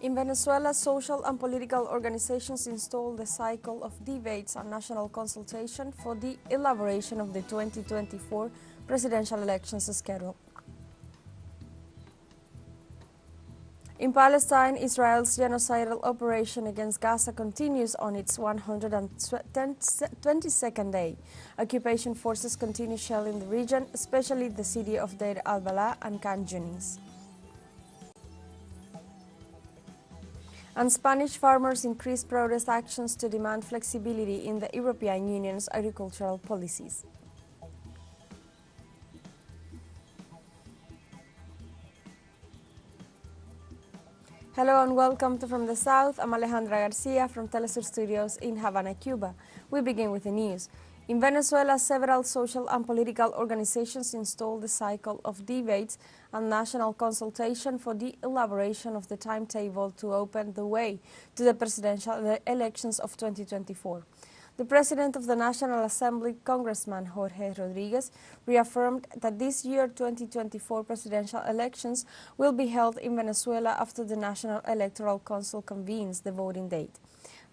In Venezuela, social and political organizations installed the cycle of debates and national consultation for the elaboration of the 2024 presidential elections schedule. In Palestine, Israel's genocidal operation against Gaza continues on its 122nd day. Occupation forces continue shelling the region, especially the city of Deir al-Balah and Khan Yunis. And Spanish farmers increase protest actions to demand flexibility in the European Union's agricultural policies. Hello and welcome to From the South. I'm Alejandra Garcia from teleSUR Studios in Havana, Cuba. We begin with the news. In Venezuela, several social and political organizations installed the cycle of debates and national consultation for the elaboration of the timetable to open the way to the presidential elections of 2024. The President of the National Assembly, Congressman Jorge Rodriguez, reaffirmed that this year 2024 presidential elections will be held in Venezuela after the National Electoral Council convenes the voting date.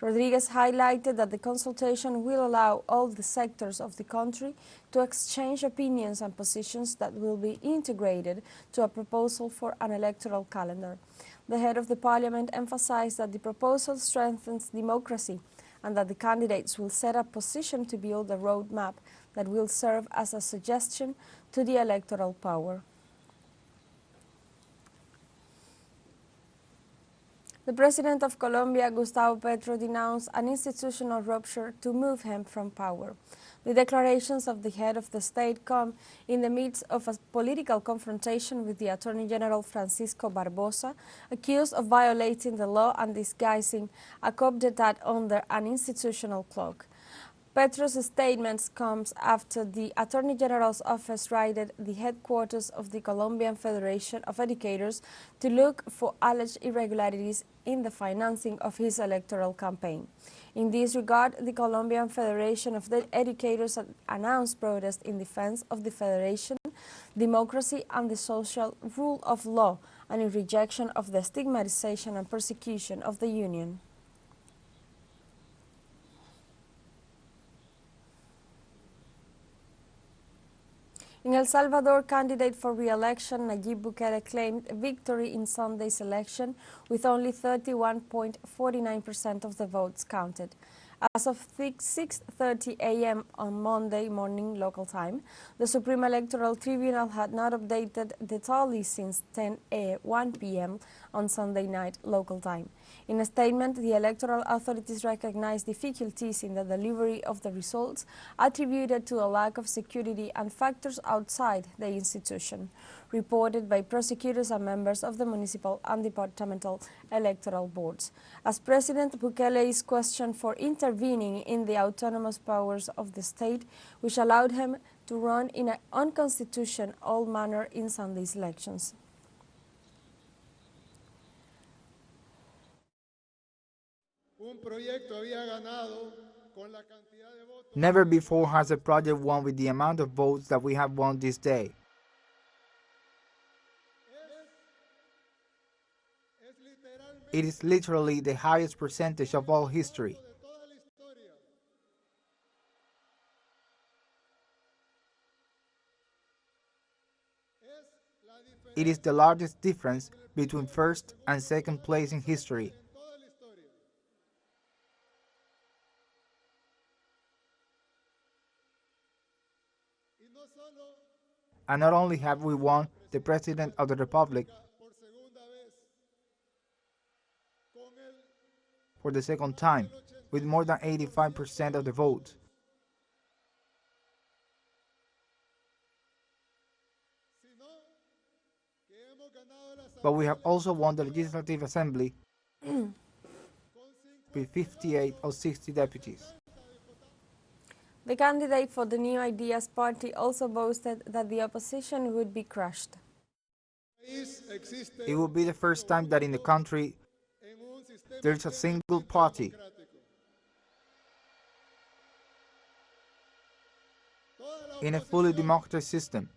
Rodriguez highlighted that the consultation will allow all the sectors of the country to exchange opinions and positions that will be integrated to a proposal for an electoral calendar. The head of the parliament emphasized that the proposal strengthens democracy and that the candidates will set a position to build a roadmap that will serve as a suggestion to the electoral power. The President of Colombia, Gustavo Petro, denounced an institutional rupture to move him from power. The declarations of the head of the state come in the midst of a political confrontation with the Attorney General Francisco Barbosa, accused of violating the law and disguising a coup d'etat under an institutional cloak. Petro's statements comes after the Attorney General's office raided the headquarters of the Colombian Federation of Educators to look for alleged irregularities in the financing of his electoral campaign. In this regard, the Colombian Federation of the Educators announced protest in defense of the federation, democracy and the social rule of law, and in rejection of the stigmatization and persecution of the union. In El Salvador, candidate for re-election Nayib Bukele claimed victory in Sunday's election with only 31.49% of the votes counted. As of 6:30 a.m. on Monday morning local time, the Supreme Electoral Tribunal had not updated the tally since 1 p.m. on Sunday night local time. In a statement, the electoral authorities recognized difficulties in the delivery of the results attributed to a lack of security and factors outside the institution, reported by prosecutors and members of the municipal and departmental electoral boards. As President, Bukele is questioned for intervening in the autonomous powers of the state, which allowed him to run in an unconstitutional manner in Sunday's elections. Never before has a project won with the amount of votes that we have won this day. It is literally the highest percentage of all history. It is the largest difference between first and second place in history. And not only have we won the President of the Republic for the second time, with more than 85% of the votes, but we have also won the Legislative Assembly with 58 or 60 deputies. The candidate for the New Ideas Party also boasted that the opposition would be crushed. It will be the first time that in the country there is a single party. In a fully democratic system,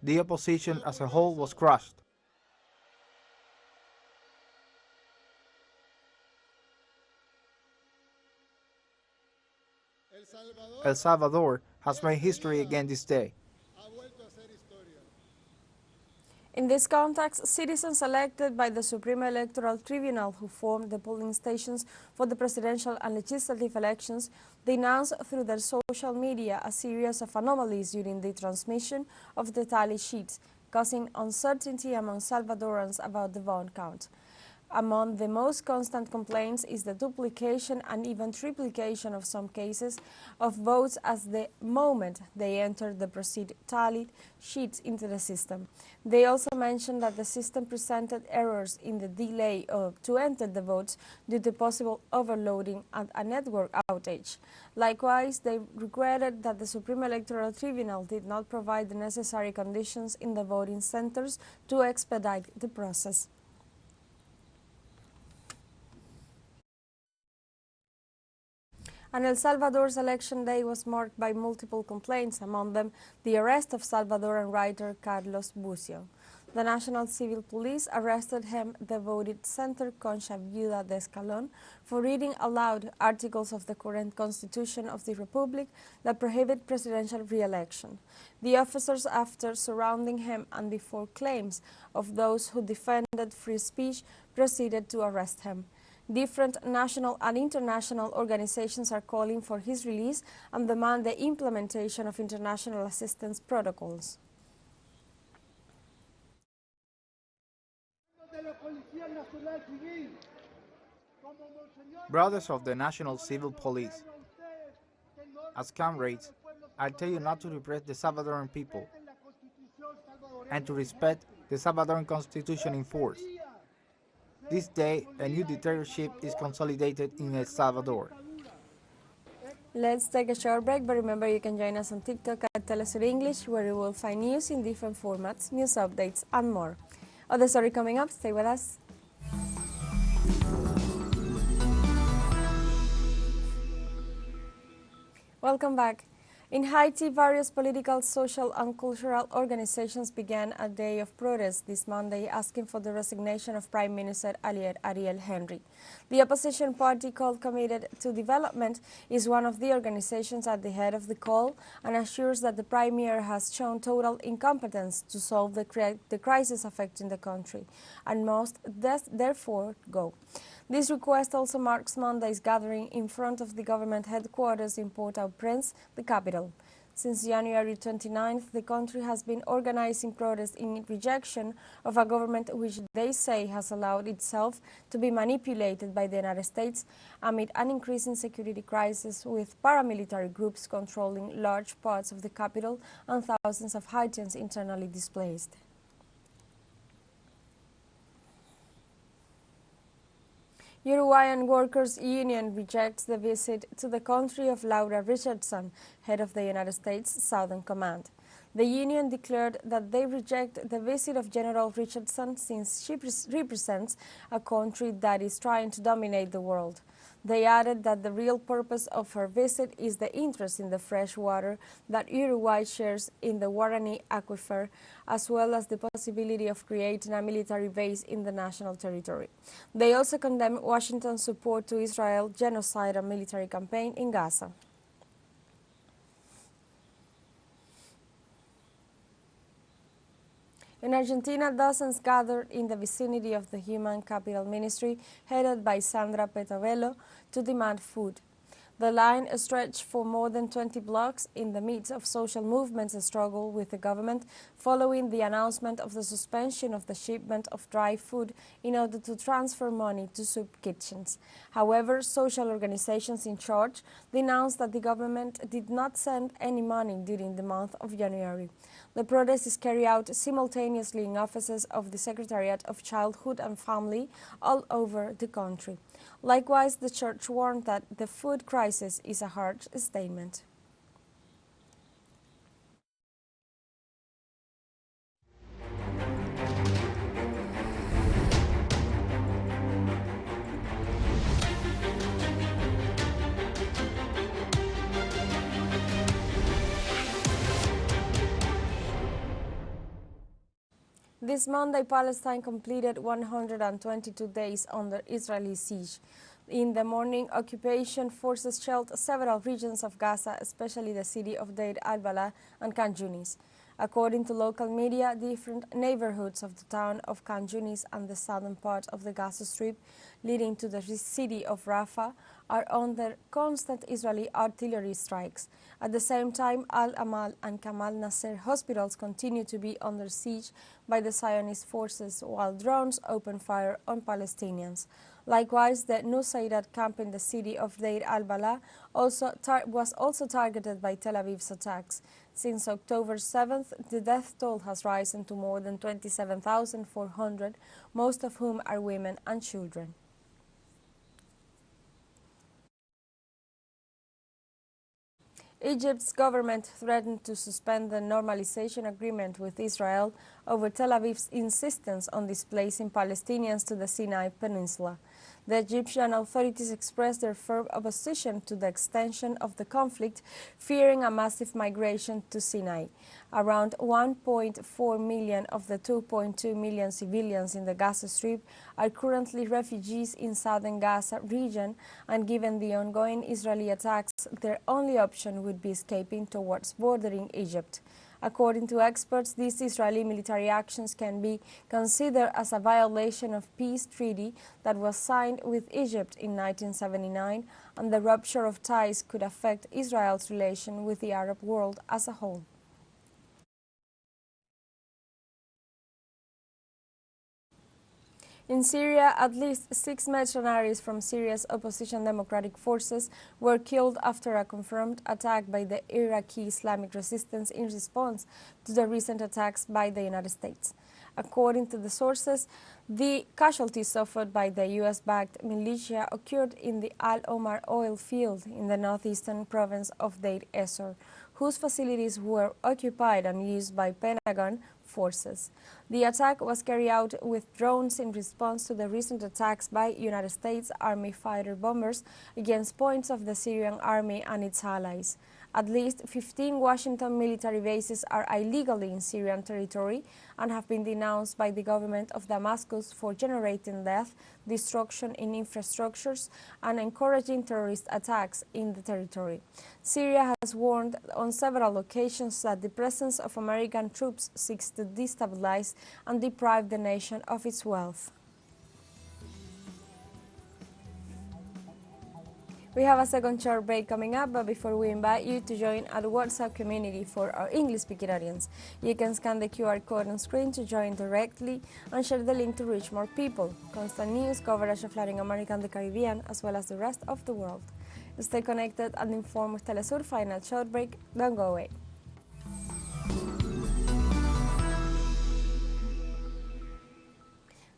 the opposition as a whole was crushed. El Salvador has made history again this day. In this context, citizens elected by the Supreme Electoral Tribunal who formed the polling stations for the presidential and legislative elections denounced through their social media a series of anomalies during the transmission of the tally sheets, causing uncertainty among Salvadorans about the vote count. Among the most constant complaints is the duplication and even triplication of some cases of votes as the moment they entered the tallied sheets into the system. They also mentioned that the system presented errors in the delay to enter the votes due to possible overloading and a network outage. Likewise, they regretted that the Supreme Electoral Tribunal did not provide the necessary conditions in the voting centers to expedite the process. And El Salvador's election day was marked by multiple complaints, among them the arrest of Salvadoran writer Carlos Bucio. The National Civil Police arrested him at the voting center Concha Viuda de Escalon for reading aloud articles of the current Constitution of the Republic that prohibit presidential re-election. The officers, after surrounding him and before claims of those who defended free speech, proceeded to arrest him. Different national and international organizations are calling for his release and demand the implementation of international assistance protocols. Brothers of the National Civil Police, as comrades, I tell you not to repress the Salvadoran people and to respect the Salvadoran Constitution in force. This day, a new dictatorship is consolidated in El Salvador. Let's take a short break, but remember you can join us on TikTok at teleSUR English, where you will find news in different formats, news updates, and more. Other story coming up, stay with us. Welcome back. In Haiti, various political, social, and cultural organizations began a day of protest this Monday asking for the resignation of Prime Minister Ariel Henry. The opposition party called Committed to Development is one of the organizations at the head of the call and assures that the premier has shown total incompetence to solve the crisis affecting the country and must therefore go. This request also marks Monday's gathering in front of the government headquarters in Port-au-Prince, the capital. Since January 29th, the country has been organizing protests in rejection of a government which they say has allowed itself to be manipulated by the United States amid an increasing security crisis with paramilitary groups controlling large parts of the capital and thousands of Haitians internally displaced. Uruguayan Workers' Union rejects the visit to the country of Laura Richardson, head of the United States Southern Command. The union declared that they reject the visit of General Richardson since she represents a country that is trying to dominate the world. They added that the real purpose of her visit is the interest in the fresh water that Uruguay shares in the Guarani aquifer, as well as the possibility of creating a military base in the national territory. They also condemned Washington's support to Israel's genocide and military campaign in Gaza. In Argentina, dozens gathered in the vicinity of the Human Capital Ministry, headed by Sandra Petovelo, to demand food. The line stretched for more than 20 blocks in the midst of social movements struggle with the government following the announcement of the suspension of the shipment of dry food in order to transfer money to soup kitchens. However, social organizations in charge denounced that the government did not send any money during the month of January. The protest is carried out simultaneously in offices of the Secretariat of Childhood and Family all over the country. Likewise, the church warned that the food crisis is a harsh statement. This Monday, Palestine completed 122 days under Israeli siege. In the morning, occupation forces shelled several regions of Gaza, especially the city of Deir al-Balah and Khan Yunis. According to local media, different neighborhoods of the town of Khan Yunis and the southern part of the Gaza Strip, leading to the city of Rafah, are under constant Israeli artillery strikes. At the same time, Al-Amal and Kamal Nasser hospitals continue to be under siege by the Zionist forces, while drones open fire on Palestinians. Likewise, the Nusayrat camp in the city of Deir al-Balah was also targeted by Tel Aviv's attacks. Since October 7th, the death toll has risen to more than 27,400, most of whom are women and children. Egypt's government threatened to suspend the normalization agreement with Israel over Tel Aviv's insistence on displacing Palestinians to the Sinai Peninsula. The Egyptian authorities expressed their firm opposition to the extension of the conflict, fearing a massive migration to Sinai. Around 1.4 million of the 2.2 million civilians in the Gaza Strip are currently refugees in southern Gaza region, and given the ongoing Israeli attacks, their only option would be escaping towards bordering Egypt. According to experts, these Israeli military actions can be considered as a violation of peace treaty that was signed with Egypt in 1979, and the rupture of ties could affect Israel's relation with the Arab world as a whole. In Syria, at least 6 mercenaries from Syria's opposition democratic forces were killed after a confirmed attack by the Iraqi Islamic resistance in response to the recent attacks by the United States. According to the sources, the casualties suffered by the U.S.-backed militia occurred in the Al Omar oil field in the northeastern province of Deir ez-Zor, whose facilities were occupied and used by Pentagon forces. The attack was carried out with drones in response to the recent attacks by United States Army fighter bombers against points of the Syrian army and its allies. At least 15 Washington military bases are illegally in Syrian territory and have been denounced by the government of Damascus for generating death, destruction in infrastructures, and encouraging terrorist attacks in the territory. Syria has warned on several occasions that the presence of American troops seeks to destabilize and deprive the nation of its wealth. We have a second short break coming up, but before we invite you to join our WhatsApp community for our English-speaking audience, you can scan the QR code on screen to join directly and share the link to reach more people. Constant news, coverage of Latin America and the Caribbean, as well as the rest of the world. Stay connected and informed with teleSUR. Final short break. Don't go away.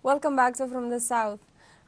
Welcome back to From the South.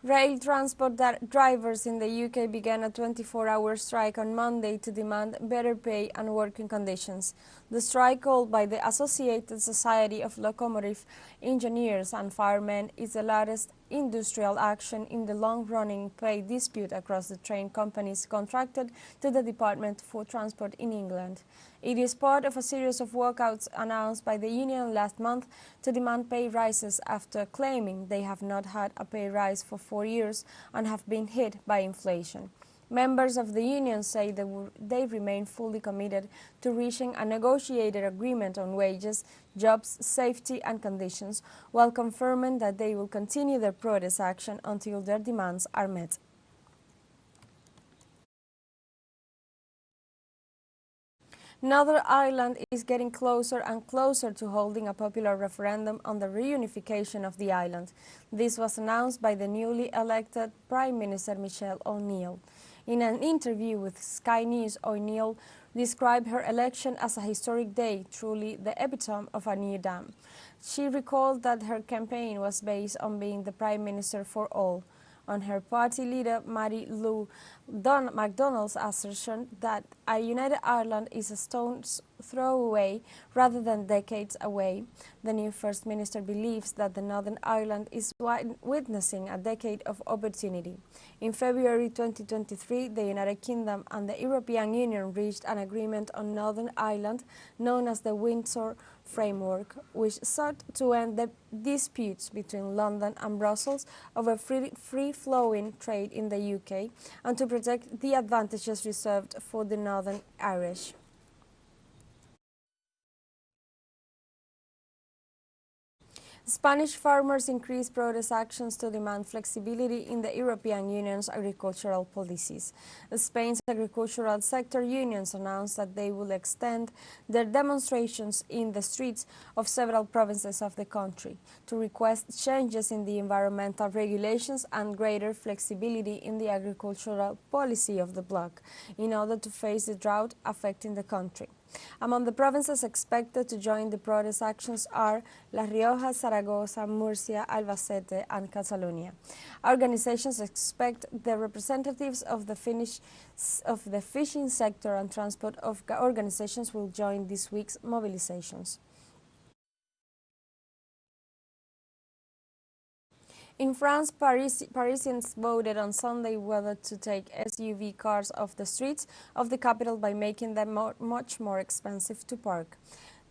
Rail transport drivers in the UK began a 24-hour strike on Monday to demand better pay and working conditions. The strike, called by the Associated Society of Locomotive Engineers and Firemen, is the latest industrial action in the long-running pay dispute across the train companies contracted to the Department for Transport in England. It is part of a series of walkouts announced by the union last month to demand pay rises after claiming they have not had a pay rise for 4 years and have been hit by inflation. Members of the union say they remain fully committed to reaching a negotiated agreement on wages, jobs, safety and conditions, while confirming that they will continue their protest action until their demands are met. Northern Ireland is getting closer and closer to holding a popular referendum on the reunification of the island. This was announced by the newly elected Prime Minister Michelle O'Neill. In an interview with Sky News, O'Neill described her election as a historic day, truly the epitome of a new dam. She recalled that her campaign was based on being the Prime Minister for all. On her party leader, Mary Lou McDonald's assertion that a united Ireland is a stone's throw away rather than decades away. The new First Minister believes that the Northern Ireland is witnessing a decade of opportunity. In February 2023, the United Kingdom and the European Union reached an agreement on Northern Ireland known as the Windsor Framework, which sought to end the disputes between London and Brussels over free-flowing trade in the UK and to protect the advantages reserved for the Northern Irish. Spanish farmers increased protest actions to demand flexibility in the European Union's agricultural policies. Spain's agricultural sector unions announced that they will extend their demonstrations in the streets of several provinces of the country to request changes in the environmental regulations and greater flexibility in the agricultural policy of the bloc in order to face the drought affecting the country. Among the provinces expected to join the protest actions are La Rioja, Zaragoza, Murcia, Albacete, and Catalonia. Organizations expect the representatives of the fishing sector and transport organizations will join this week's mobilizations. In France, Parisians voted on Sunday whether to take SUV cars off the streets of the capital by making them much more expensive to park.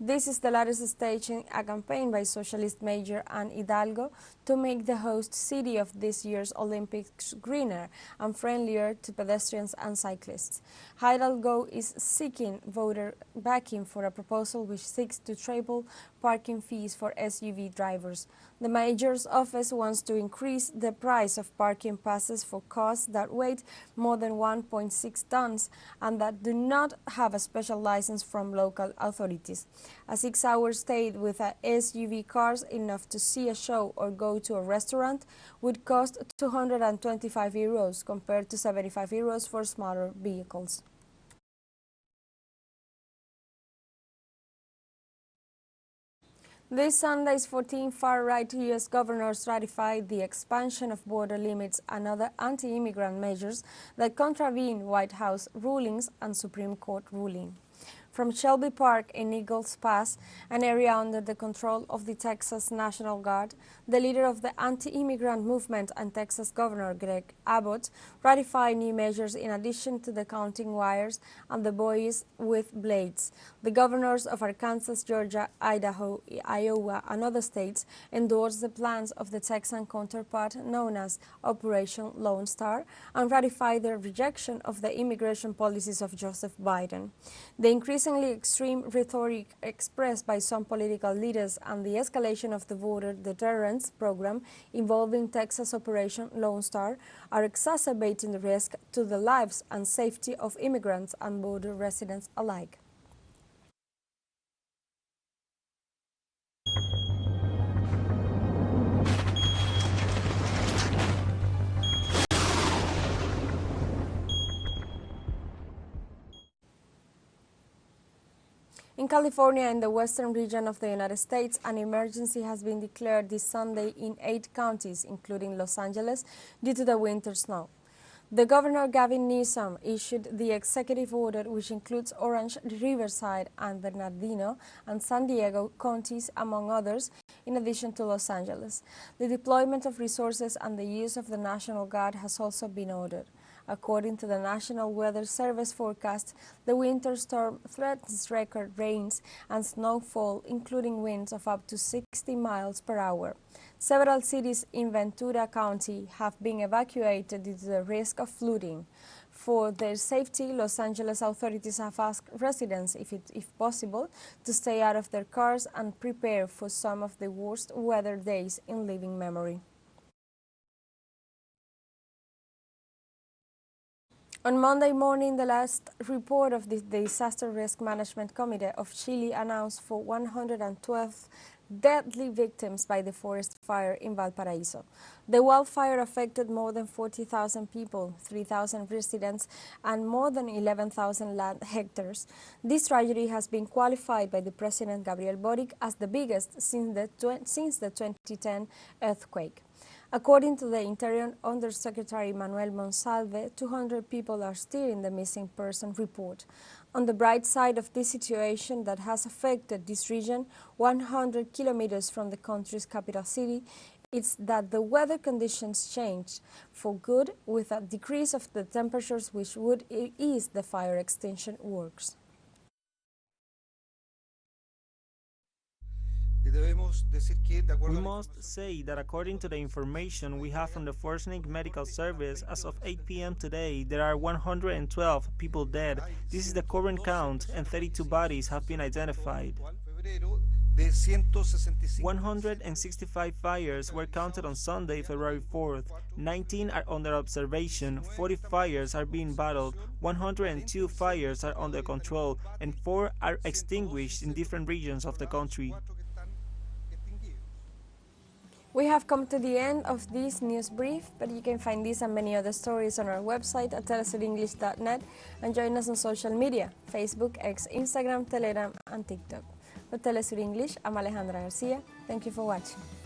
This is the latest stage in a campaign by socialist mayor Anne Hidalgo to make the host city of this year's Olympics greener and friendlier to pedestrians and cyclists. Hidalgo is seeking voter backing for a proposal which seeks to treble parking fees for SUV drivers. The mayor's office wants to increase the price of parking passes for cars that weigh more than 1.6 tons and that do not have a special license from local authorities. A 6-hour stay with a SUV cars enough to see a show or go to a restaurant would cost €225 compared to €75 for smaller vehicles. This Sunday's 14 far-right U.S. governors ratified the expansion of border limits and other anti-immigrant measures that contravene White House rulings and Supreme Court ruling. From Shelby Park in Eagles Pass, an area under the control of the Texas National Guard, the leader of the anti-immigrant movement and Texas Governor Greg Abbott ratified new measures in addition to the counting wires and the boys with blades. The governors of Arkansas, Georgia, Idaho, Iowa, and other states endorsed the plans of the Texan counterpart known as Operation Lone Star and ratified their rejection of the immigration policies of Joseph Biden. The increasingly extreme rhetoric expressed by some political leaders and the escalation of the border deterrence program involving Texas Operation Lone Star are exacerbating the risk to the lives and safety of immigrants and border residents alike. In California, in the western region of the United States, an emergency has been declared this Sunday in 8 counties, including Los Angeles, due to the winter snow. The Governor Gavin Newsom issued the executive order, which includes Orange, Riverside, and Bernardino, and San Diego counties, among others, in addition to Los Angeles. The deployment of resources and the use of the National Guard has also been ordered. According to the National Weather Service forecast, the winter storm threatens record rains and snowfall, including winds of up to 60 miles per hour. Several cities in Ventura County have been evacuated due to the risk of flooding. For their safety, Los Angeles authorities have asked residents, if possible, to stay out of their cars and prepare for some of the worst weather days in living memory. On Monday morning, the last report of the Disaster Risk Management Committee of Chile announced for 112 deadly victims by the forest fire in Valparaiso. The wildfire affected more than 40,000 people, 3,000 residents, and more than 11,000 land hectares. This tragedy has been qualified by the President Gabriel Boric as the biggest since the 2010 earthquake. According to the Interior Undersecretary Manuel Monsalve, 200 people are still in the missing person report. On the bright side of this situation that has affected this region 100 kilometers from the country's capital city, it's that the weather conditions changed for good with a decrease of the temperatures which would ease the fire extinction works. We must say that according to the information we have from the Forcenic Medical Service, as of 8 p.m. today, there are 112 people dead. This is the current count, and 32 bodies have been identified. 165 fires were counted on Sunday, February 4th. 19 are under observation, 40 fires are being battled, 102 fires are under control, and 4 are extinguished in different regions of the country. We have come to the end of this news brief, but you can find this and many other stories on our website at telesurenglish.net and join us on social media, Facebook, X, Instagram, Telegram and TikTok. For Telesur English, I'm Alejandra Garcia. Thank you for watching.